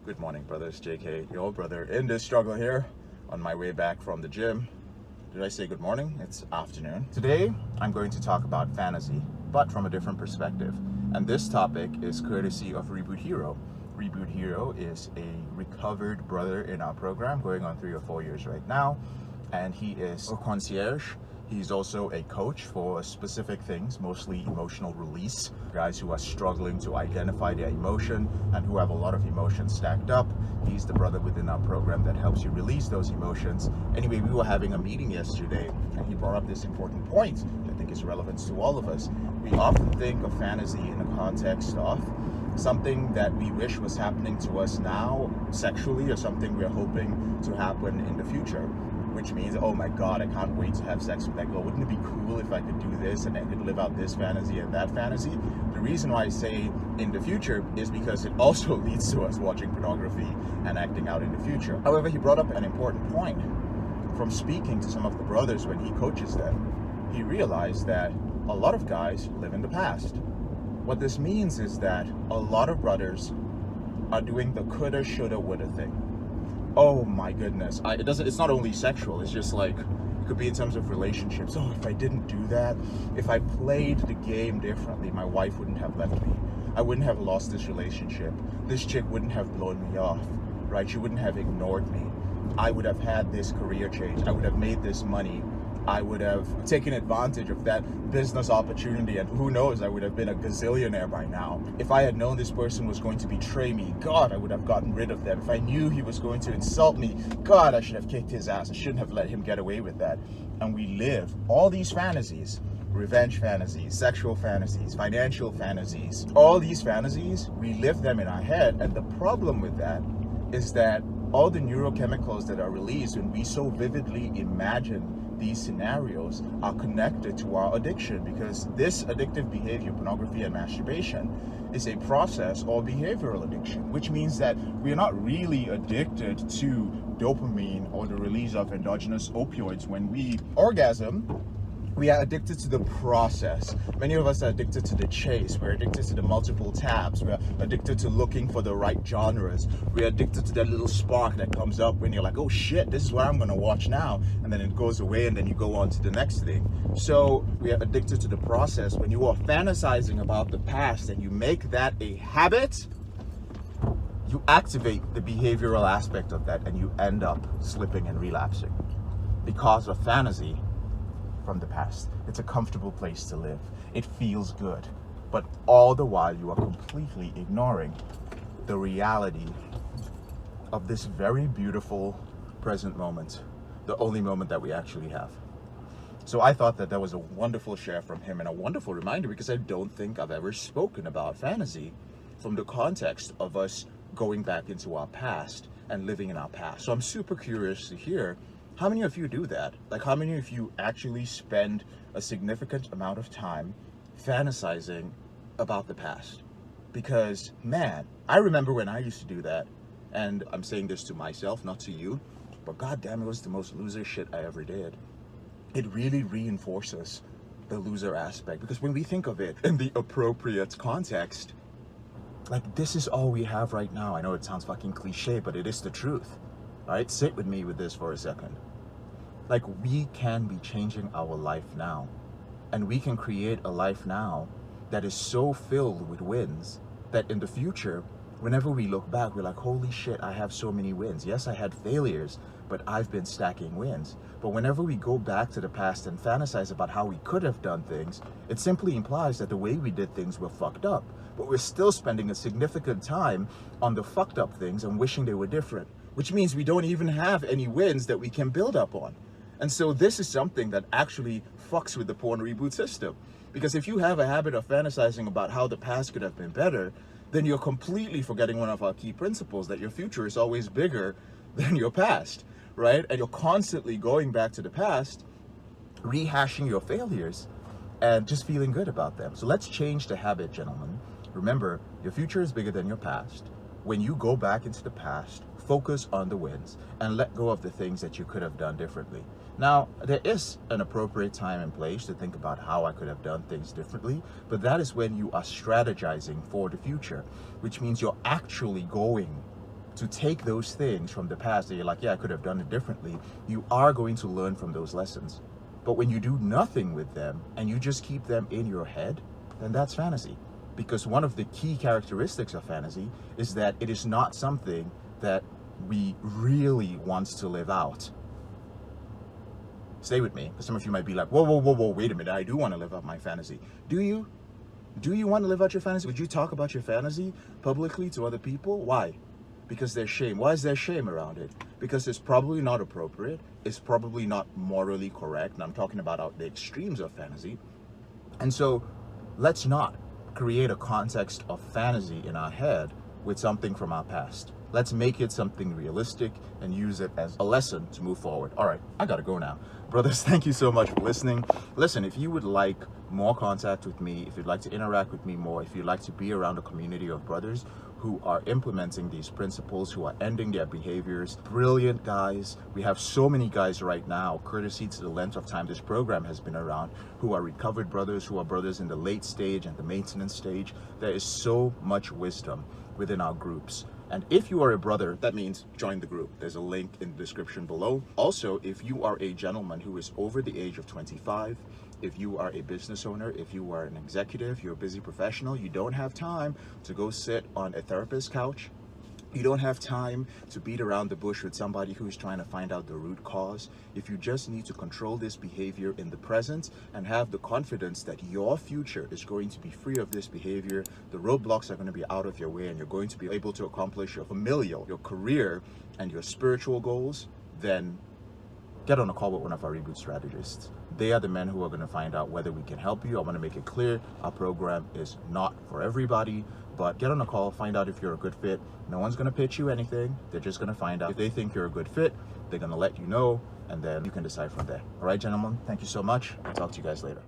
Good morning, brothers. JK, your brother in this struggle here on my way back from the gym. Did I say good morning? It's afternoon. Today, I'm going to talk about fantasy, but from a different perspective. And this topic is courtesy of Reboot Hero. Reboot Hero is a recovered brother in our program, going on 3 or 4 years right now. And he is a concierge. He's also a coach for specific things, mostly emotional release. Guys who are struggling to identify their emotion and who have a lot of emotions stacked up. He's the brother within our program that helps you release those emotions. Anyway, we were having a meeting yesterday and he brought up this important point that I think is relevant to all of us. We often think of fantasy in the context of something that we wish was happening to us now sexually, or something we're hoping to happen in the future. Which means, oh my God, I can't wait to have sex with that girl. Wouldn't it be cool if I could do this and I could live out this fantasy and that fantasy? The reason why I say in the future is because it also leads to us watching pornography and acting out in the future. However, he brought up an important point. From speaking to some of the brothers when he coaches them, he realized that a lot of guys live in the past. What this means is that a lot of brothers are doing the coulda, shoulda, woulda thing. Oh my goodness, it's not only sexual, it's just like, it could be in terms of relationships. Oh, if I didn't do that, if I played the game differently, my wife wouldn't have left me. I wouldn't have lost this relationship. This chick wouldn't have blown me off, right? She wouldn't have ignored me. I would have had this career change. I would have made this money. I would have taken advantage of that business opportunity, and who knows, I would have been a gazillionaire by now. If I had known this person was going to betray me, God, I would have gotten rid of them. If I knew he was going to insult me, God, I should have kicked his ass. I shouldn't have let him get away with that. And we live all these fantasies, revenge fantasies, sexual fantasies, financial fantasies, all these fantasies, we live them in our head. And the problem with that is that all the neurochemicals that are released when we so vividly imagine these scenarios are connected to our addiction, because this addictive behavior, pornography and masturbation, is a process or behavioral addiction, which means that we are not really addicted to dopamine or the release of endogenous opioids when we orgasm. We are addicted to the process. Many of us are addicted to the chase. We're addicted to the multiple tabs. We're addicted to looking for the right genres. We're addicted to that little spark that comes up when you're like, oh shit, this is what I'm gonna watch now. And then it goes away and then you go on to the next thing. So we are addicted to the process. When you are fantasizing about the past and you make that a habit, you activate the behavioral aspect of that and you end up slipping and relapsing because of fantasy from the past. It's a comfortable place to live. It feels good. But all the while you are completely ignoring the reality of this very beautiful present moment, the only moment that we actually have. So I thought that was a wonderful share from him and a wonderful reminder, because I don't think I've ever spoken about fantasy from the context of us going back into our past and living in our past. So I'm super curious to hear, how many of you do that? Like, how many of you actually spend a significant amount of time fantasizing about the past? Because, man, I remember when I used to do that, and I'm saying this to myself, not to you, but goddamn, it was the most loser shit I ever did. It really reinforces the loser aspect, because when we think of it in the appropriate context, like, this is all we have right now. I know it sounds fucking cliche, but it is the truth. All right, sit with me with this for a second. Like, we can be changing our life now, and we can create a life now that is so filled with wins that in the future, whenever we look back, we're like, holy shit, I have so many wins. Yes, I had failures, but I've been stacking wins. But whenever we go back to the past and fantasize about how we could have done things, it simply implies that the way we did things were fucked up. But we're still spending a significant time on the fucked up things and wishing they were different, which means we don't even have any wins that we can build up on. And so this is something that actually fucks with the porn reboot system. Because if you have a habit of fantasizing about how the past could have been better, then you're completely forgetting one of our key principles, that your future is always bigger than your past, right? And you're constantly going back to the past, rehashing your failures, and just feeling good about them. So let's change the habit, gentlemen. Remember, your future is bigger than your past. When you go back into the past, focus on the wins and let go of the things that you could have done differently. Now, there is an appropriate time and place to think about how I could have done things differently, but that is when you are strategizing for the future, which means you're actually going to take those things from the past that you're like, yeah, I could have done it differently. You are going to learn from those lessons. But when you do nothing with them and you just keep them in your head, then that's fantasy. Because one of the key characteristics of fantasy is that it is not something that we really want to live out. Stay with me, because some of you might be like, whoa, wait a minute, I do want to live out my fantasy. Do you? Do you want to live out your fantasy? Would you talk about your fantasy publicly to other people? Why? Because there's shame. Why is there shame around it? Because it's probably not appropriate. It's probably not morally correct. And I'm talking about the extremes of fantasy. And so let's not create a context of fantasy in our head with something from our past. Let's make it something realistic and use it as a lesson to move forward. All right, I gotta go now. Brothers, thank you so much for listening. Listen, if you would like more contact with me, if you'd like to interact with me more, if you'd like to be around a community of brothers who are implementing these principles, who are ending their behaviors, brilliant guys. We have so many guys right now, courtesy to the length of time this program has been around, who are recovered brothers, who are brothers in the late stage and the maintenance stage. There is so much wisdom within our groups. And if you are a brother, that means join the group. There's a link in the description below. Also, if you are a gentleman who is over the age of 25, if you are a business owner, if you are an executive, you're a busy professional, you don't have time to go sit on a therapist's couch. You don't have time to beat around the bush with somebody who's trying to find out the root cause. If you just need to control this behavior in the present and have the confidence that your future is going to be free of this behavior, the roadblocks are going to be out of your way and you're going to be able to accomplish your familial, your career, and your spiritual goals, then get on a call with one of our REBOOT strategists. They are the men who are going to find out whether we can help you. I want to make it clear, our program is not for everybody, but get on a call, find out if you're a good fit. No one's going to pitch you anything. They're just going to find out. If they think you're a good fit, they're going to let you know, and then you can decide from there. All right, gentlemen, thank you so much. I'll talk to you guys later.